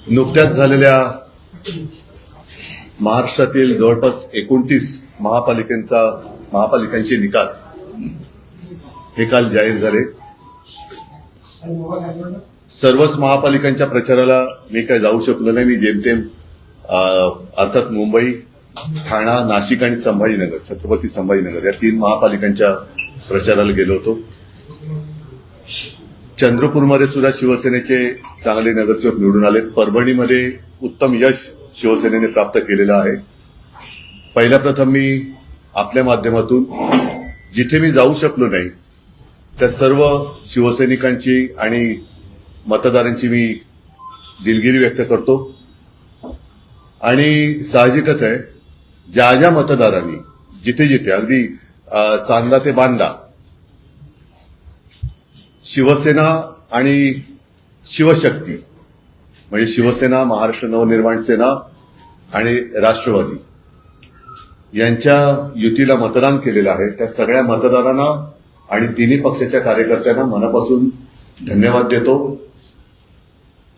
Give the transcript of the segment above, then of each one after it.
नुकत्याच झालेल्या महाराष्ट्रातील जवळपास 29 महापालिकांचे निकाल हे काल जाहीर झाले. सर्वच महापालिकांच्या प्रचाराला मी काय जाऊ शकलो नाही. मी जेमतेम अर्थात मुंबई, ठाणा, नाशिक आणि संभाजीनगर, छत्रपती संभाजीनगर या 3 महापालिकांच्या प्रचाराला गेलो होतो. चंद्रपूरमध्ये सुद्धा शिवसेनेचे चांगले नगरसेवक निवडून आले. परभणीमध्ये उत्तम यश शिवसेनेने प्राप्त केलेलं आहे. पहिल्या प्रथम मी आपल्या माध्यमातून जिथे मी जाऊ शकलो नाही त्या सर्व शिवसैनिकांची आणि मतदारांची मी दिलगिरी व्यक्त करतो. आणि साहजिकच आहे, ज्या ज्या मतदारांनी जिथे जिथे अगदी चांदा ते बांदा शिवसेना आणि शिवशक्ती म्हणजे शिवसेना, महाराष्ट्र नवनिर्माण सेना आणि राष्ट्रवादी यांच्या युतीला मतदान केलेलं आहे, त्या सगळ्या मतदारांना आणि तिन्ही पक्षाच्या कार्यकर्त्यांना मनापासून धन्यवाद देतो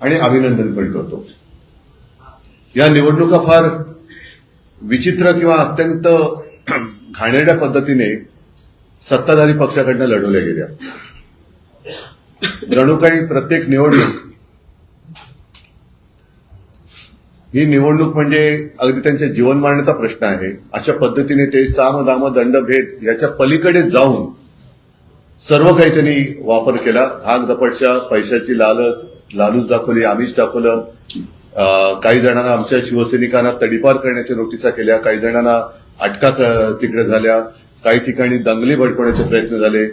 आणि अभिनंदन पण करतो. या निवडणुका फार विचित्र किंवा अत्यंत घाणेरड्या पद्धतीने सत्ताधारी पक्षाकडनं लढवल्या गेल्या. जणू काही प्रत्येक निवडणूक ही निवडणूक म्हणजे अगदी त्यांच्या जीवन मारण्याचा प्रश्न आहे. अशा पद्धतीने ते साम दाम दंडभेद याच्या पलीकडे जाऊन सर्व काही त्यांनी वापर केला. धाक दपटशा, पैशाची लालूच दाखवली, आमिष दाखवलं. काही जणांना, आमच्या शिवसैनिकांना तडीपार करण्याच्या नोटिसा केल्या, काही जणांना अटका तिकडे झाल्या, काही ठिकाणी दंगली भडकवण्याचे प्रयत्न झाले.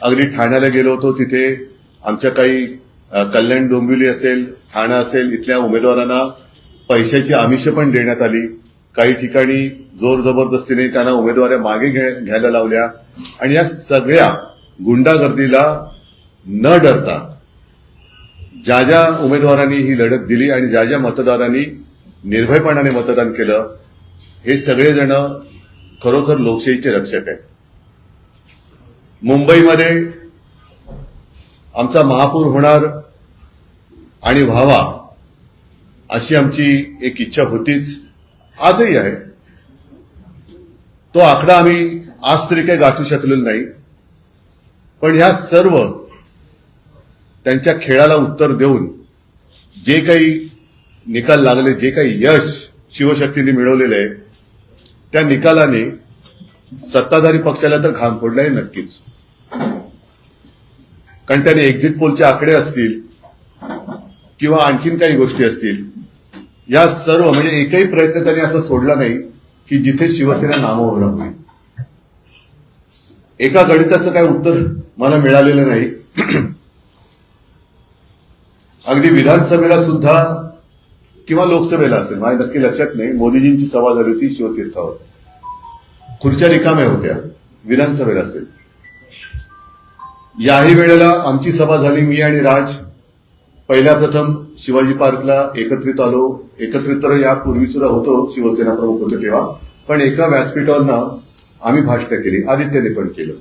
अगदी ठाण्याला गेलो होतो, तिथे आमच्या काही कल्याण डोंबिवली असेल, ठाणा असेल, इथल्या उमेदवारांना पैशाची आमिष पण देण्यात आली. काही ठिकाणी जोर जबरदस्तीने त्यांना उमेदवाऱ्या मागे घ्यायला लावल्या. आणि या सगळ्या गुंडागर्दीला न डरता ज्या ज्या उमेदवारांनी ही लढत दिली आणि ज्या ज्या मतदारांनी निर्भयपणाने मतदान केलं, हे सगळेजण खरोखर लोकशाहीचे रक्षक आहेत. मुंबईमध्ये आमचा महापौर होणार आणि व्हावा अशी आमची एक इच्छा होतीच, आजही आहे. तो आकडा आम्ही आज तरी काही गाठू शकलेलो नाही. पण ह्या सर्व त्यांच्या खेळाला उत्तर देऊन जे काही निकाल लागले, जे काही यश शिवशक्तीने मिळवलेलं आहे, त्या निकालाने सत्ताधारी पक्षाला तर घाम फोडलाय नक्कीच. कारण त्याने एक्झिट पोलचे आकडे असतील किंवा आणखीन काही गोष्टी असतील, या सर्व म्हणजे एकही प्रयत्न त्यांनी असा सोडला नाही की जिथे शिवसेना नामोहरम होईल. एका गणिताचं काही उत्तर मला मिळालेलं नाही. अगदी विधानसभेला सुद्धा किंवा लोकसभेला असेल, माझ्या नक्की लक्षात नाही, मोदीजींची सभा झाली होती शिवतीर्थावर, खुर्च्या रिकाम्या होत्या. विधानसभेला असेल, याही वेळेला आमची सभा झाली. मी आणि राज पहिल्या प्रथम शिवाजी पार्कला एकत्रित आलो. एकत्रित तर यापूर्वी सुद्धा होतो, शिवसेना प्रमुख होते तेव्हा, पण एका व्यासपीठावरनं आम्ही भाषण केली. आदित्यने पण केलं.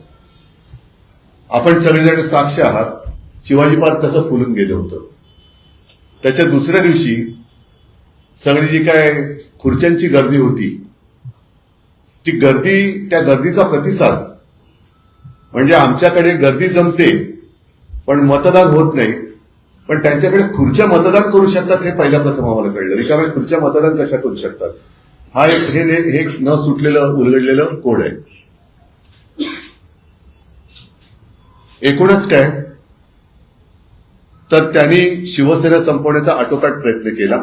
आपण सगळेजण साक्ष आहात शिवाजी पार्क कसं फुलून गेलं होतं. त्याच्या दुसऱ्या दिवशी सगळी जी काय खुर्च्यांची गर्दी होती, ती गर्दी, त्या गर्दीचा प्रतिसाद म्हणजे आमच्याकडे गर्दी जमते पण मतदान होत नाही, पण त्यांच्याकडे खुर्च्या मतदान करू शकतात हे पहिल्या प्रथम आम्हाला कळलं. रिकाम्या खुर्च्या मतदान कशा करू शकतात, हा एक न सुटलेलं उलगडलेलं कोड आहे. एकूणच काय तर त्यांनी शिवसेना संपवण्याचा आटोकाट प्रयत्न केला.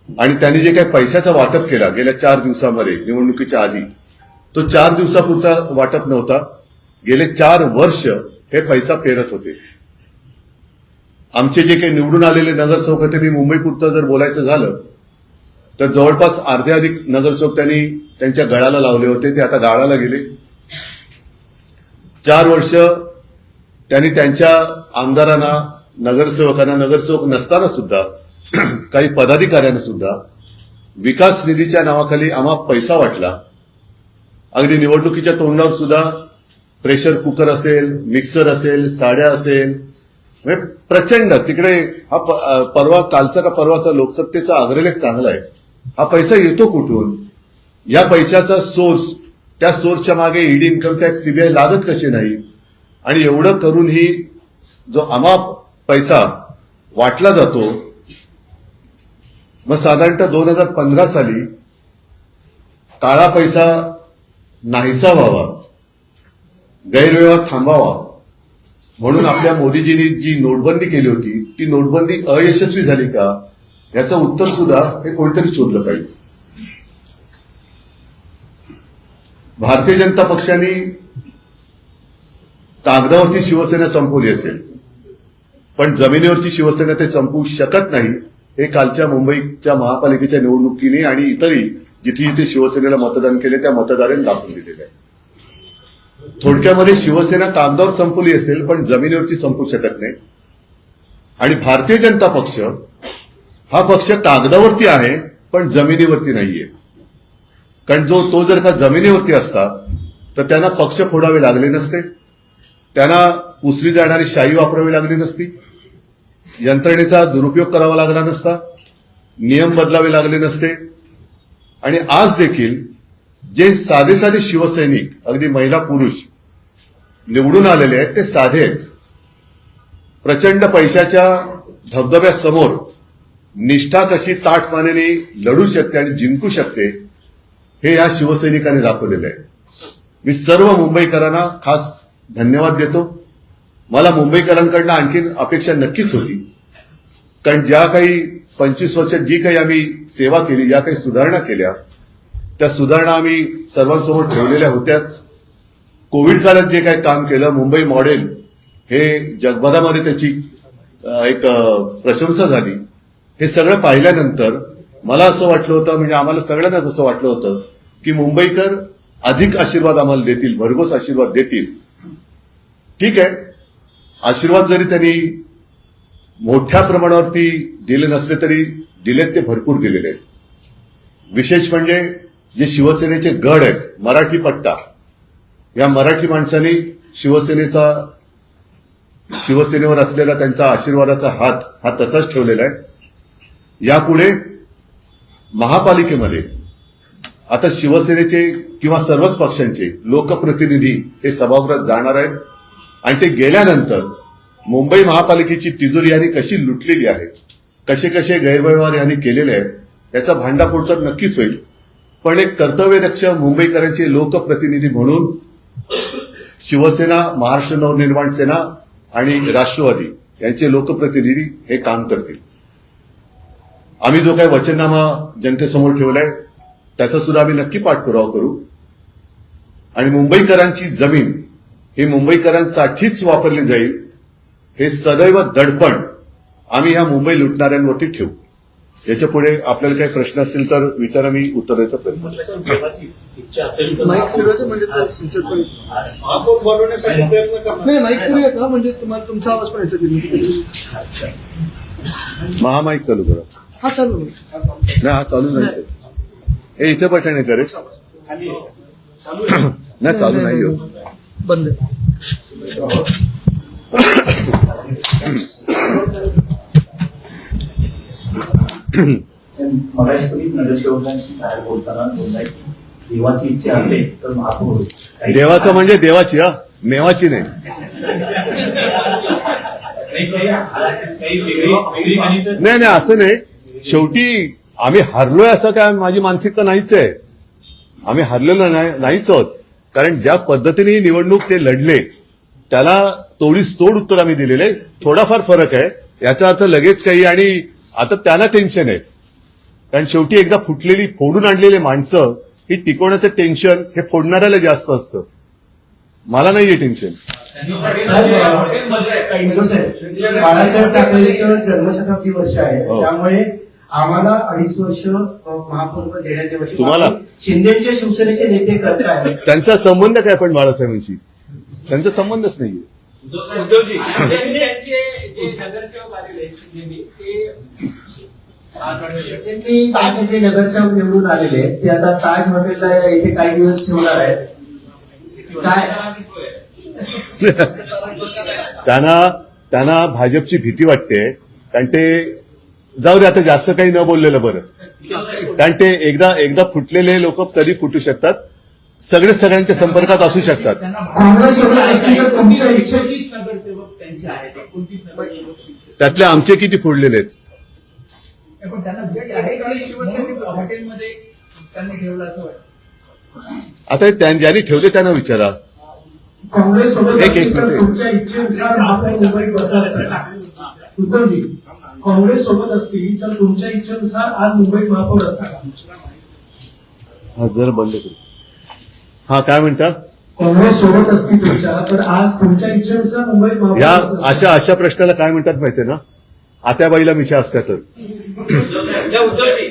आणि त्यांनी जे काही पैशाचा वाटप केला गेल्या 4 दिवसामध्ये निवडणुकीच्या आधी, तो 4 दिवसापुरता वाटप नव्हता. गेले 4 वर्ष हे पैसा पेरत होते. आमचे जे काही निवडून आलेले नगरसेवक होते, मी मुंबईपुरतं जर बोलायचं झालं तर जवळपास अर्ध्याधिक नगरसेवक त्यांनी त्यांच्या गळाला लावले होते. ते आता गाळाला गेले. 4 वर्ष त्यांनी त्यांच्या आमदारांना, नगरसेवकांना, नगरसेवक नसताना सुद्धा काही पदाधिकाऱ्यांना सुद्धा विकास निधीच्या नावाखाली आम्हा पैसा वाटला. अगदी निवडणुकीच्या तोंडावर सुद्धा प्रेशर कुकर असेल, मिक्सर असेल, साड्या असेल, म्हणजे प्रचंड तिकडे हा परवा कालचा का परवाचा लोकसत्तेचा अग्रलेख चांगला आहे. हा पैसा येतो कुठून, या पैशाचा सोर्स, त्या सोर्सच्या मागे ईडी, इन्कम टॅक्स, सीबीआय लागत कसे नाही, आणि एवढं करूनही जो अमाप पैसा वाटला जातो. मग साधारणतः 2015 साली काळा पैसा नाहीसा व्हावा, गैरव्यवहार थांबावा म्हणून आपल्या मोदीजींनी जी नोटबंदी केली होती, ती नोटबंदी अयशस्वी झाली का, याचं उत्तर सुद्धा हे कोणीतरी शोधलं पाहिजे. भारतीय जनता पक्षाने कागदावरची शिवसेना संपवली असेल, पण जमिनीवरची शिवसेना ते संपवू शकत नाही. हे कालच्या मुंबईच्या महापालिकेच्या निवडणुकीने आणि इतरही जिथे जिथे शिवसेनेला मतदान केले त्या मतदारांनी दाखवून दिलेलं आहे. थोडक्यामध्ये शिवसेना कागदावर संपवली असेल पण जमिनीवरची संपू शकत नाही. आणि भारतीय जनता पक्ष हा पक्ष कागदावरती आहे पण जमिनीवरती नाहीये. कारण तो जर का जमिनीवरती असता तर त्यांना पक्ष फोडावे लागले नसते, त्यांना उसरी जाणारी शाही वापरावी लागली नसती, यंत्रणेचा दुरुपयोग करावा लागला नसता, नियम बदलावे लागले नसते. आणि आज देखील जे साधे साधे शिवसैनिक, अगदी महिला पुरुष निवडून आलेले आहेत, ते साधे आहेत. प्रचंड पैशाच्या धबधब्यासमोर निष्ठा कशी ताठमानेने लढू शकते आणि जिंकू शकते हे या शिवसैनिकांनी दाखवलेलं आहे. मी सर्व मुंबईकरांना खास धन्यवाद देतो. मला मुंबईकरांकडनं आणखीन अपेक्षा नक्कीच होती, कारण ज्या काही 25 वर्षात जी काही आम्ही सेवा केली, ज्या काही सुधारणा केल्या, त्या सुधारणा आम्ही सर्वांसमोर ठेवलेल्या होत्याच. कोविड काळात जे काही काम केलं, मुंबई मॉडेल, हे जगभरामध्ये त्याची एक प्रशंसा झाली. हे सगळं पाहिल्यानंतर मला असं वाटलं होतं, म्हणजे आम्हाला सगळ्यांनाच असं वाटलं होतं की मुंबईकर अधिक आशीर्वाद आम्हाला देतील, भरघोस आशीर्वाद देतील. ठीक आहे, आशीर्वाद जरी त्यांनी मोठ्या प्रमाणावरती दिले नसले तरी दिलेत, ते भरपूर दिलेले आहेत. विशेष म्हणजे जे शिवसेनेचे गड आहेत, मराठी पट्टा, या मराठी माणसांनी शिवसेनेवर असलेला त्यांचा आशीर्वादाचा हात हा तसाच ठेवलेला आहे. यापुढे महापालिकेमध्ये आता शिवसेनेचे किंवा सर्वच पक्षांचे लोकप्रतिनिधी हे सभागृहात जाणार आहेत आणि ते गेल्यानंतर मुंबई महापालिकेची तिजोरी यांनी कशी लुटलेली आहे, कसे कसे गैरव्यवहार यांनी केलेले आहेत, याचा भांडाफोड तर नक्कीच होईल. पण एक कर्तव्यदक्ष मुंबईकरांचे लोकप्रतिनिधी म्हणून शिवसेना, महाराष्ट्र नवनिर्माण सेना आणि राष्ट्रवादी यांचे लोकप्रतिनिधी हे काम करतील. आम्ही जो काही वचननामा जनतेसमोर ठेवलाय त्याचा सुद्धा आम्ही नक्की पाठपुरावा करू. आणि मुंबईकरांची जमीन ही मुंबईकरांसाठीच वापरली जाईल, हे सदैव दडपण आम्ही ह्या मुंबई लुटणाऱ्यांवरती ठेवू. याच्या पुढे आपल्याला काही प्रश्न असतील तर विचारा, मी उत्तर द्यायचा प्रयत्न करेन. माईक फिरवायचं म्हणजे माईक फिरूया का, म्हणजे तुम्हाला तुमचा आवाज पण यायचा. महामाईक चालू करा. हा चालू नाही, हा चालू नाही सर. हे इथे पठाणे करे नाही, चालू नाही हो, बंद. मगाशी नगरसेवकांशी बाहेर बोलताना बोललाय देवाची इच्छा असेल तर महापौर होईल. देवाचं म्हणजे देवाची, हा मेवाची नाही. नाही नाही, असं नाही. शेवटी आम्ही हरलोय असं काय माझी मानसिकता नाहीच आहे. आम्ही हरलेलो नाहीच आहोत. कारण ज्या पद्धतीने ही निवडणूक ते लढले त्याला तोडीस तोड उत्तर आम्ही दिलेले. थोडाफार फरक आहे, याचा अर्थ लगेच काही. आणि आता त्यांना टेन्शन आहे, कारण शेवटी एकदा फुटलेली, फोडून आणलेली माणसं ही टिकवण्याचं टेन्शन हे फोडणाऱ्याला जास्त असतं. मला नाहीये टेन्शन. बाळासाहेब ठाकरेंचं जन्मशताब्दी वर्ष आहे, त्यामुळे आम्हाला 2.5 वर्ष महापौर देण्याच्या वर्षी तुम्हाला शिंदेचे शिवसेनेचे नेते करत आहेत. त्यांचा संबंध काय पण बाळासाहेबांशी? त्यांचा संबंधच नाहीये. उद्धवजी त्यांचे जे नगरसेवक आलेले शिंदेनी त्यांचे जे नगरसेवक निवडून आलेले ते आता ताज हॉटेलला इथे काही दिवस ठेवणार आहेत. काय त्यांना भाजपची भीती वाटते, कारण ते जाऊ दे आता जास्त काही न बोललेलं बरं, कारण ते एकदा फुटलेले लोक कधी फुटू शकतात, सगळ्यांच्या संपर्कात असू शकतात. काँग्रेस सोबत असतील तर तुमच्या इच्छा 29 नगरसेवक त्यांचे आहेत 29 नगरसेवक त्यातले आमचे किती फोडलेले आहेत? पण त्यांना भेट आहे का शिवसेना हॉटेलमध्ये त्यांनी ठेवलं असं वाटतं? आता ज्यांनी ठेवले त्यांना विचारा. काँग्रेस सोबत एक असतील तर मिनिट. तुमच्या इच्छेनुसार महापौर मुंबईत बसला असता. उद्धवजी, काँग्रेस सोबत असतील तर तुमच्या इच्छेनुसार आज मुंबईत महापौर असता. हा जरा बंद करू. हा काय म्हणतात? काँग्रेस सोबत असतील तुमच्या तर आज तुमच्या इच्छेनुसार मुंबईत महापौर या असता. अशा प्रश्नाला काय म्हणतात माहितीये ना? आत्याबाईला मिशा असत्या तर. उद्धवजी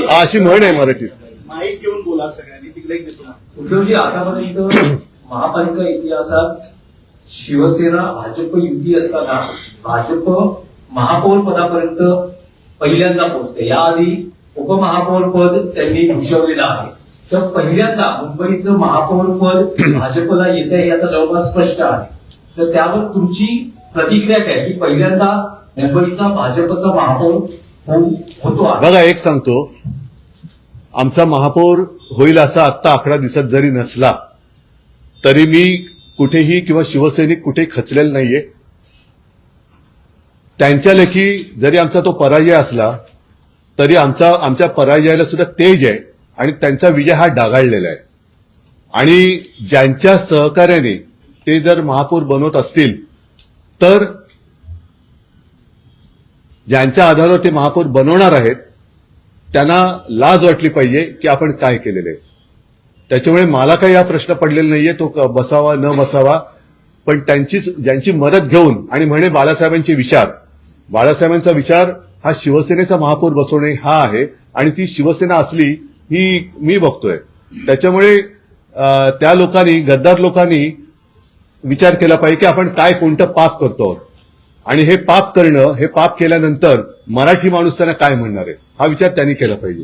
अशी म्हण आहे मराठीत. माईक घेऊन बोला सगळ्यांनी, तिकडे घेतो. उद्धवजी, आतापर्यंत महापालिका इतिहासात शिवसेना भाजप युती असताना भाजप महापौर पदापर्यंत पहिल्यांदा पोहोचते. याआधी उपमहापौर पद त्यांनी भूषवलेलं आहे. तर पहिल्यांदा मुंबईचं महापौर पद भाजपला येत आहे हे आता जवळपास स्पष्ट आहे. तर त्यावर तुमची प्रतिक्रिया काय, की पहिल्यांदा मुंबईचा भाजपचा महापौर होतो आहे? बघा, एक सांगतो, आमचा महापौर होईल असा आत्ता आकडा दिसत जरी नसला तरी मी कुठेही किंवा शिवसैनिक कुठेही खचलेला नाहीये. त्यांच्या लेखी जरी आमचा तो पराजय असला तरी आमच्या पराजयाला सुद्धा तेज आहे आणि त्यांचा विजय हा डागाळलेला आहे. आणि ज्यांच्या सहकार्याने ते जर महापौर बनवत असतील तर ज्यांच्या आधारावर ते महापौर बनवणार आहेत त्यांना लाज वाटली पाहिजे की आपण काय केलेलं आहे. त्याच्यामुळे मला काही हा प्रश्न पडलेला नाहीये तो बसावा न बसावा, पण ज्यांची मदत घेऊन आणि म्हणे बाळासाहेबांचा विचार हा शिवसेनेचा महापौर बसवणे हा आहे आणि ती शिवसेना असली ही मी बघतोय. त्याच्यामुळे त्या लोकांनी, गद्दार लोकांनी विचार केला पाहिजे की आपण काय कोणतं पाप करतो आणि हे पाप केल्यानंतर मराठी माणूस त्यांना काय म्हणणार आहे हा विचार त्यांनी केला पाहिजे.